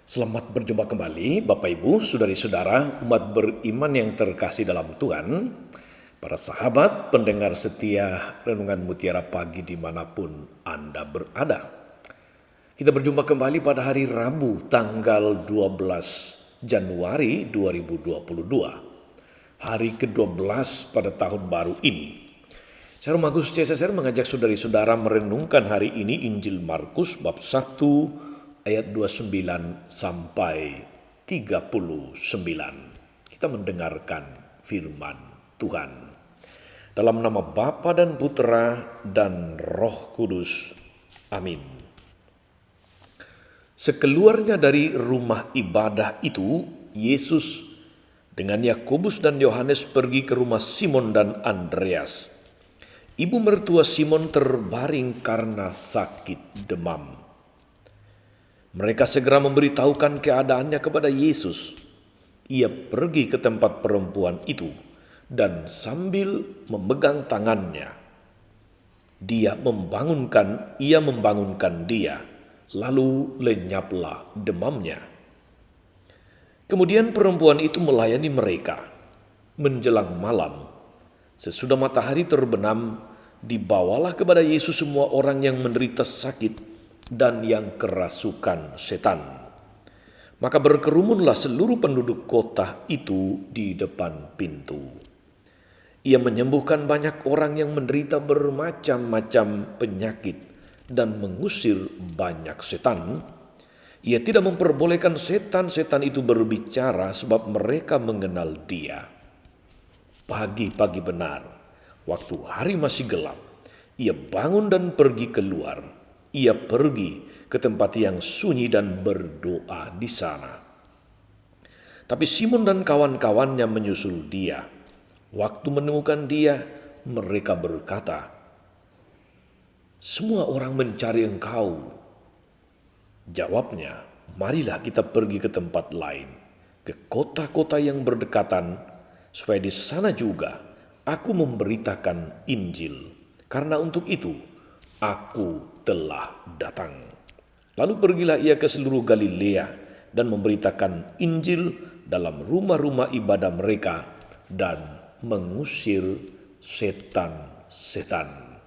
Selamat berjumpa kembali Bapak Ibu, Saudari-saudara, umat beriman yang terkasih dalam Tuhan, para sahabat pendengar setia Renungan Mutiara Pagi dimanapun Anda berada. Kita berjumpa kembali pada hari Rabu tanggal 12 Januari 2022, hari ke-12 pada tahun baru ini. Saya Romagus CSSR mengajak saudari-saudara merenungkan hari ini Injil Markus bab 1 ayat 29 sampai 39. Kita mendengarkan firman Tuhan. Dalam nama Bapa dan Putra dan Roh Kudus. Amin. Sekeluarnya dari rumah ibadah itu, Yesus dengan Yakobus dan Yohanes pergi ke rumah Simon dan Andreas. Ibu mertua Simon terbaring karena sakit demam. Mereka segera memberitahukan keadaannya kepada Yesus. Ia pergi ke tempat perempuan itu dan sambil memegang tangannya, ia membangunkan dia, lalu lenyaplah demamnya. Kemudian perempuan itu melayani mereka. Menjelang malam, sesudah matahari terbenam, dibawalah kepada Yesus semua orang yang menderita sakit dan yang kerasukan setan. Maka berkerumunlah seluruh penduduk kota itu di depan pintu. Ia menyembuhkan banyak orang yang menderita bermacam-macam penyakit dan mengusir banyak setan. Ia tidak memperbolehkan setan-setan itu berbicara sebab mereka mengenal Dia. Pagi-pagi benar, waktu hari masih gelap, ia bangun dan pergi keluar. Ia pergi ke tempat yang sunyi dan berdoa di sana. Tapi Simon dan kawan-kawannya menyusul dia. Waktu menemukan dia, mereka berkata, "Semua orang mencari engkau." Jawabnya, "Marilah kita pergi ke tempat lain, ke kota-kota yang berdekatan, supaya di sana juga aku memberitakan Injil. Karena untuk itu aku telah datang." Lalu pergilah ia ke seluruh Galilea dan memberitakan Injil dalam rumah-rumah ibadah mereka dan mengusir setan-setan.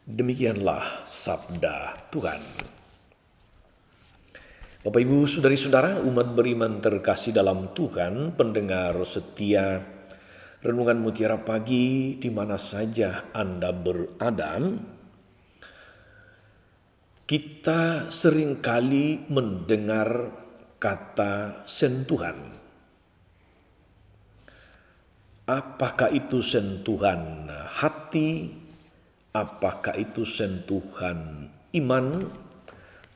Demikianlah sabda Tuhan. Bapak Ibu, Saudari-saudara, umat beriman terkasih dalam Tuhan, pendengar setia Renungan Mutiara Pagi di mana saja Anda berada, kita seringkali mendengar kata sentuhan. Apakah itu sentuhan hati? Apakah itu sentuhan iman?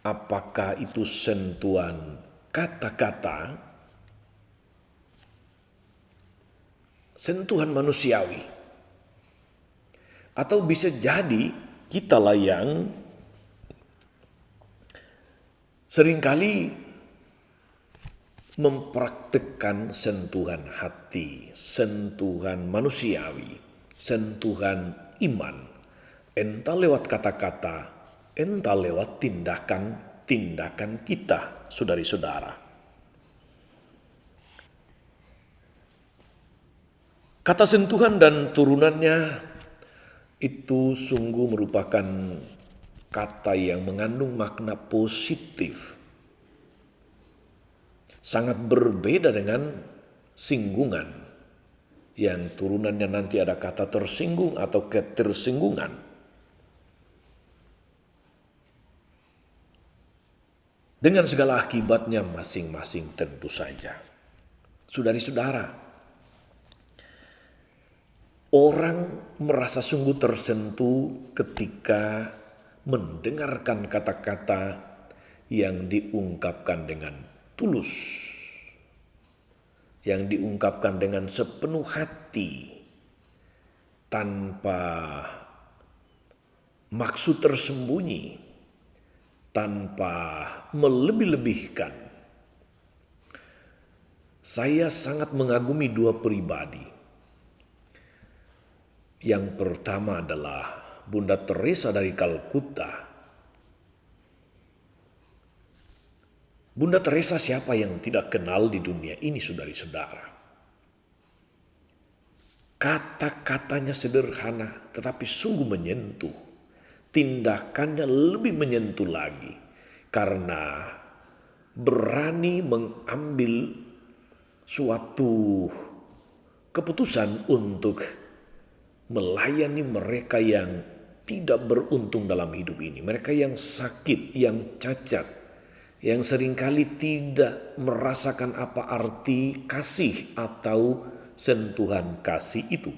Apakah itu sentuhan kata-kata? Sentuhan manusiawi. Atau bisa jadi kitalah yang seringkali mempraktikkan sentuhan hati, sentuhan manusiawi, sentuhan iman, entah lewat kata-kata, entah lewat tindakan kita, saudari-saudara. Kata sentuhan dan turunannya itu sungguh merupakan kata yang mengandung makna positif. Sangat berbeda dengan singgungan, yang turunannya nanti ada kata tersinggung atau ketersinggungan. Dengan segala akibatnya masing-masing tentu saja. Saudari-saudara, orang merasa sungguh tersentuh ketika mendengarkan kata-kata yang diungkapkan dengan tulus, yang diungkapkan dengan sepenuh hati, tanpa maksud tersembunyi, tanpa melebih-lebihkan. Saya sangat mengagumi dua pribadi. Yang pertama adalah Bunda Teresa dari Kalkuta. Bunda Teresa siapa yang tidak kenal di dunia ini, saudari-saudara? Kata-katanya sederhana tetapi sungguh menyentuh. Tindakannya lebih menyentuh lagi karena berani mengambil suatu keputusan untuk melayani mereka yang tidak beruntung dalam hidup ini. Mereka yang sakit, yang cacat, yang seringkali tidak merasakan apa arti kasih atau sentuhan kasih itu.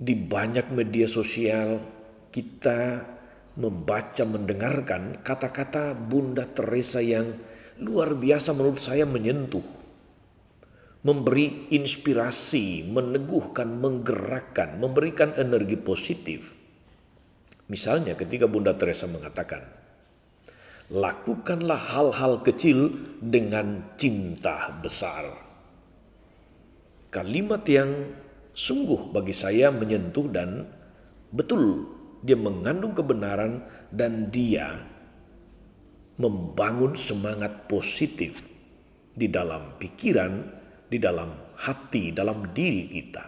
Di banyak media sosial kita membaca, mendengarkan kata-kata Bunda Teresa yang luar biasa menurut saya menyentuh. Memberi inspirasi, meneguhkan, menggerakkan, memberikan energi positif. Misalnya ketika Bunda Teresa mengatakan, lakukanlah hal-hal kecil dengan cinta besar. Kalimat yang sungguh bagi saya menyentuh dan betul dia mengandung kebenaran dan dia membangun semangat positif di dalam pikiran, di dalam hati, dalam diri kita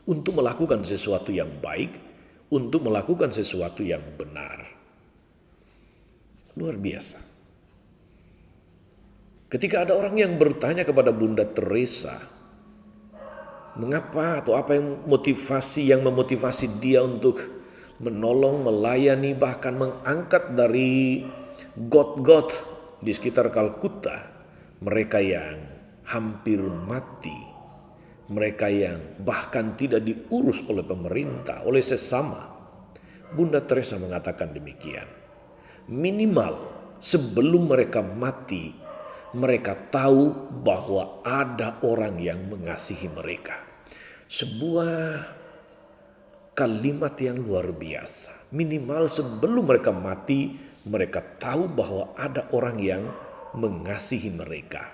untuk melakukan sesuatu yang baik, untuk melakukan sesuatu yang benar. Luar biasa. Ketika ada orang yang bertanya kepada Bunda Teresa, mengapa atau apa yang memotivasi dia untuk menolong, melayani, bahkan mengangkat dari got-got di sekitar Kalkuta, mereka yang hampir mati, mereka yang bahkan tidak diurus oleh pemerintah, oleh sesama. Bunda Teresa mengatakan demikian. Minimal sebelum mereka mati, mereka tahu bahwa ada orang yang mengasihi mereka. Sebuah kalimat yang luar biasa. Minimal sebelum mereka mati, mereka tahu bahwa ada orang yang mengasihi mereka.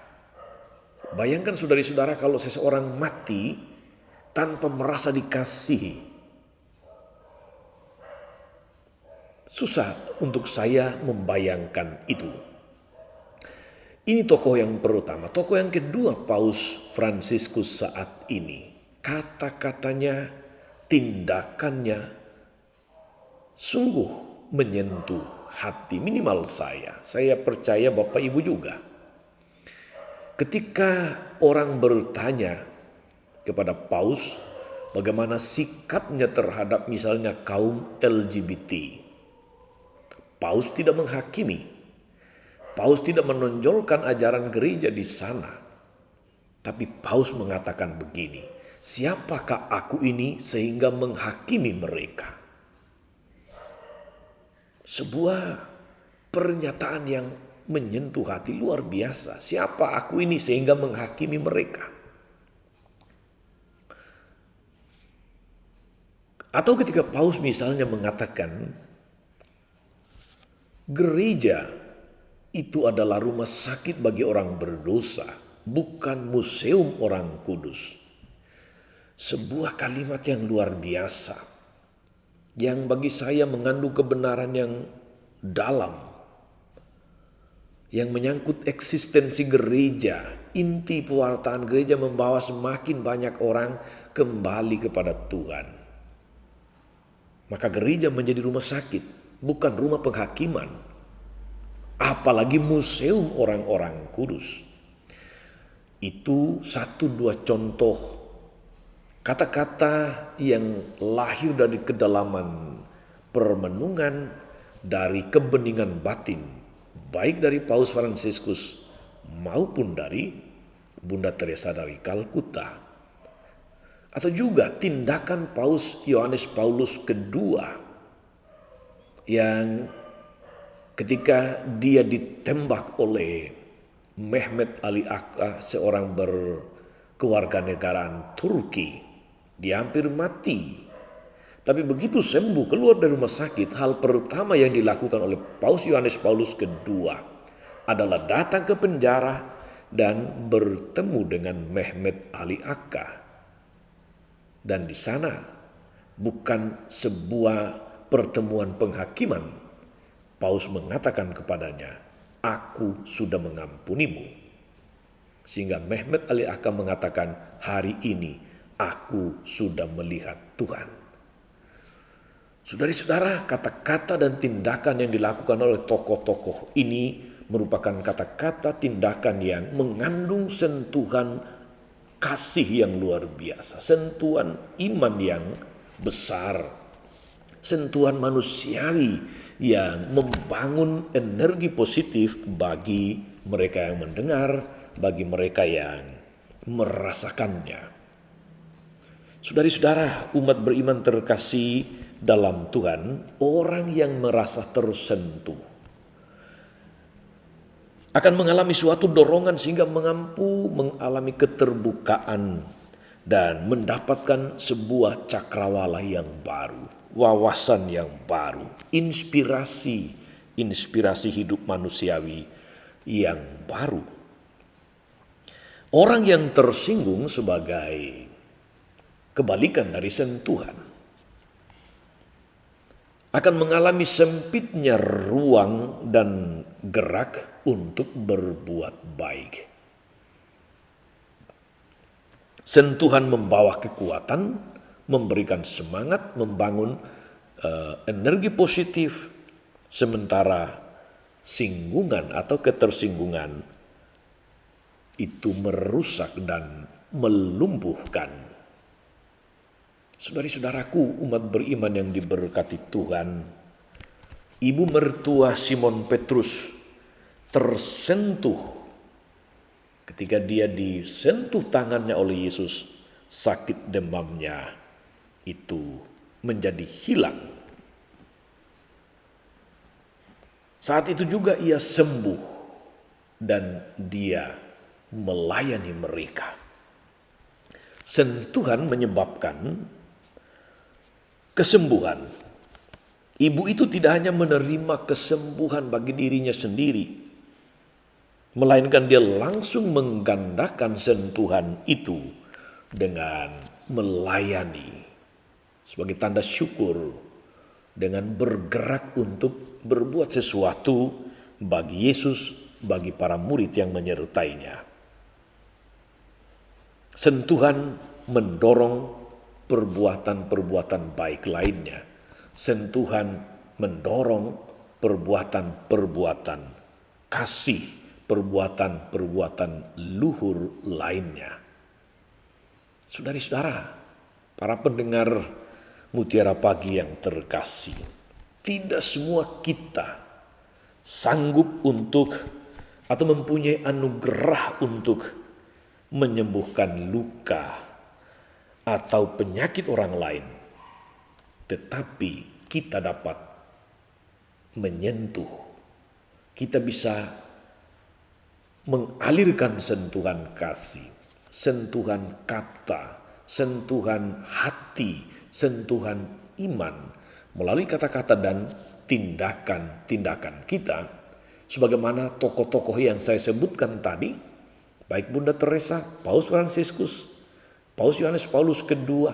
Bayangkan saudari-saudara kalau seseorang mati tanpa merasa dikasihi. Susah untuk saya membayangkan itu. Ini tokoh yang pertama. Tokoh yang kedua, Paus Fransiskus saat ini. Kata-katanya, tindakannya sungguh menyentuh hati, minimal saya. Saya percaya Bapak Ibu juga. Ketika orang bertanya kepada Paus bagaimana sikapnya terhadap misalnya kaum LGBT, Paus tidak menghakimi. Paus tidak menonjolkan ajaran gereja di sana. Tapi Paus mengatakan begini, siapakah aku ini sehingga menghakimi mereka? Sebuah pernyataan yang menyentuh hati luar biasa. Siapa aku ini sehingga menghakimi mereka? Atau ketika Paus misalnya mengatakan gereja itu adalah rumah sakit bagi orang berdosa, bukan museum orang kudus. Sebuah kalimat yang luar biasa, yang bagi saya mengandung kebenaran yang dalam, yang menyangkut eksistensi gereja. Inti pewartaan gereja membawa semakin banyak orang kembali kepada Tuhan. Maka gereja menjadi rumah sakit, bukan rumah penghakiman. Apalagi museum orang-orang kudus. Itu satu dua contoh kata-kata yang lahir dari kedalaman permenungan, dari kebeningan batin, baik dari Paus Fransiskus maupun dari Bunda Teresa dari Kalkuta. Atau juga tindakan Paus Yohanes Paulus II yang ketika dia ditembak oleh Mehmet Ali Akka, seorang berkewarganegaraan Turki, dia hampir mati. Tapi begitu sembuh keluar dari rumah sakit, hal pertama yang dilakukan oleh Paus Yohanes Paulus II adalah datang ke penjara dan bertemu dengan Mehmet Ali Akka. Dan di sana bukan sebuah pertemuan penghakiman. Paus mengatakan kepadanya, aku sudah mengampunimu. Sehingga Mehmet Ali akan mengatakan, hari ini aku sudah melihat Tuhan. Saudara-saudara, kata-kata dan tindakan yang dilakukan oleh tokoh-tokoh ini merupakan kata-kata tindakan yang mengandung sentuhan kasih yang luar biasa, sentuhan iman yang besar, sentuhan manusiawi yang membangun energi positif bagi mereka yang mendengar, bagi mereka yang merasakannya. Saudara-saudara, umat beriman terkasih dalam Tuhan, orang yang merasa tersentuh akan mengalami suatu dorongan sehingga mengalami keterbukaan dan mendapatkan sebuah cakrawala yang baru, wawasan yang baru, inspirasi hidup manusiawi yang baru. Orang yang tersinggung sebagai kebalikan dari sentuhan akan mengalami sempitnya ruang dan gerak untuk berbuat baik. Sentuhan membawa kekuatan, memberikan semangat, membangun energi positif, sementara singgungan atau ketersinggungan itu merusak dan melumpuhkan. Saudari-saudaraku, umat beriman yang diberkati Tuhan, ibu mertua Simon Petrus tersentuh ketika dia disentuh tangannya oleh Yesus, sakit demamnya itu menjadi hilang. Saat itu juga ia sembuh dan dia melayani mereka. Sentuhan menyebabkan kesembuhan. Ibu itu tidak hanya menerima kesembuhan bagi dirinya sendiri, melainkan dia langsung menggandakan sentuhan itu dengan melayani sebagai tanda syukur, dengan bergerak untuk berbuat sesuatu bagi Yesus, bagi para murid yang menyertainya. Sentuhan mendorong perbuatan-perbuatan baik lainnya. Sentuhan mendorong perbuatan-perbuatan kasih, perbuatan-perbuatan luhur lainnya. Saudari-saudara, para pendengar Mutiara Pagi yang terkasih, tidak semua kita sanggup untuk atau mempunyai anugerah untuk menyembuhkan luka atau penyakit orang lain, tetapi kita dapat menyentuh, kita bisa mengalirkan sentuhan kasih, sentuhan kata, sentuhan hati, sentuhan iman melalui kata-kata dan tindakan-tindakan kita, sebagaimana tokoh-tokoh yang saya sebutkan tadi, baik Bunda Teresa, Paus Fransiskus, Paus Yohanes Paulus II,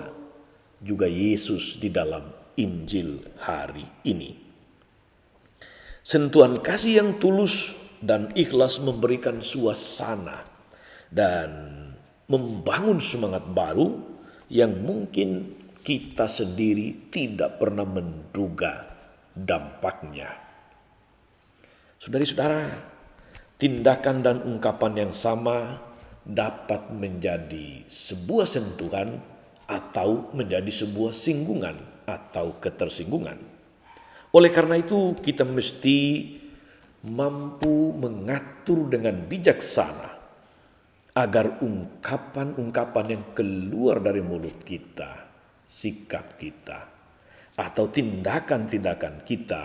juga Yesus di dalam Injil hari ini. Sentuhan kasih yang tulus dan ikhlas memberikan suasana dan membangun semangat baru yang mungkin kita sendiri tidak pernah menduga dampaknya. Saudari-saudara, tindakan dan ungkapan yang sama dapat menjadi sebuah sentuhan atau menjadi sebuah singgungan atau ketersinggungan. Oleh karena itu kita mesti mampu mengatur dengan bijaksana agar ungkapan-ungkapan yang keluar dari mulut kita, sikap kita, atau tindakan-tindakan kita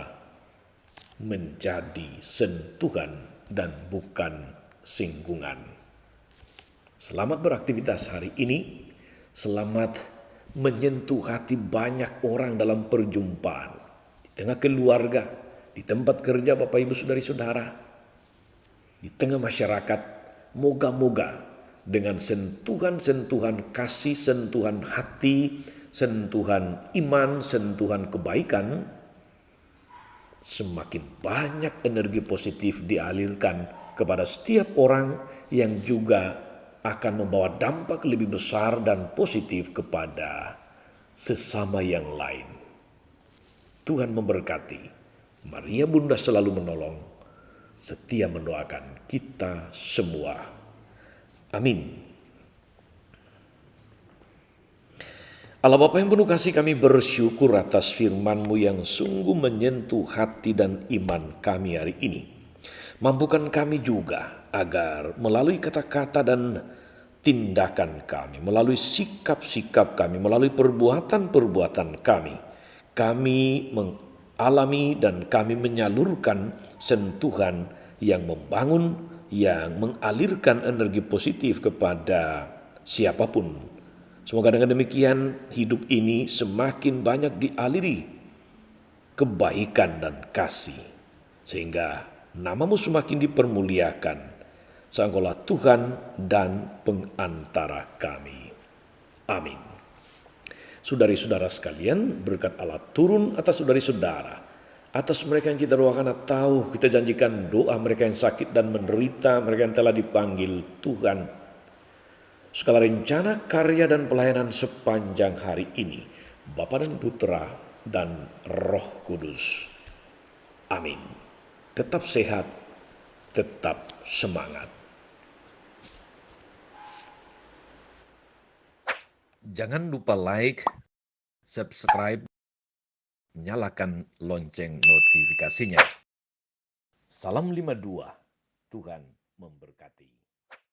menjadi sentuhan dan bukan singgungan. Selamat beraktivitas hari ini, selamat menyentuh hati banyak orang dalam perjumpaan, di tengah keluarga, di tempat kerja Bapak Ibu Saudari-saudara, di tengah masyarakat. Moga-moga dengan sentuhan-sentuhan kasih, sentuhan hati, sentuhan iman, sentuhan kebaikan, semakin banyak energi positif dialirkan kepada setiap orang yang juga akan membawa dampak lebih besar dan positif kepada sesama yang lain. Tuhan memberkati. Maria Bunda selalu menolong, setia mendoakan kita semua. Amin. Allah Bapa yang penuh kasih, kami bersyukur atas firman-Mu yang sungguh menyentuh hati dan iman kami hari ini. Mampukan kami juga agar melalui kata-kata dan tindakan kami, melalui sikap-sikap kami, melalui perbuatan-perbuatan kami mengalami dan kami menyalurkan sentuhan yang membangun, yang mengalirkan energi positif kepada siapapun. Semoga dengan demikian hidup ini semakin banyak dialiri kebaikan dan kasih, sehingga nama-Mu semakin dipermuliakan. Engkaulah Tuhan dan pengantara kami. Amin. Saudari-saudara sekalian, berkat Allah turun atas saudari-saudara, atas mereka yang kita doakan atau kita janjikan doa mereka yang sakit dan menderita, mereka yang telah dipanggil Tuhan. Segala rencana, karya, dan pelayanan sepanjang hari ini, Bapa dan Putra dan Roh Kudus. Amin. Tetap sehat, tetap semangat. Jangan lupa like, subscribe, nyalakan lonceng notifikasinya. Salam 52, Tuhan memberkati.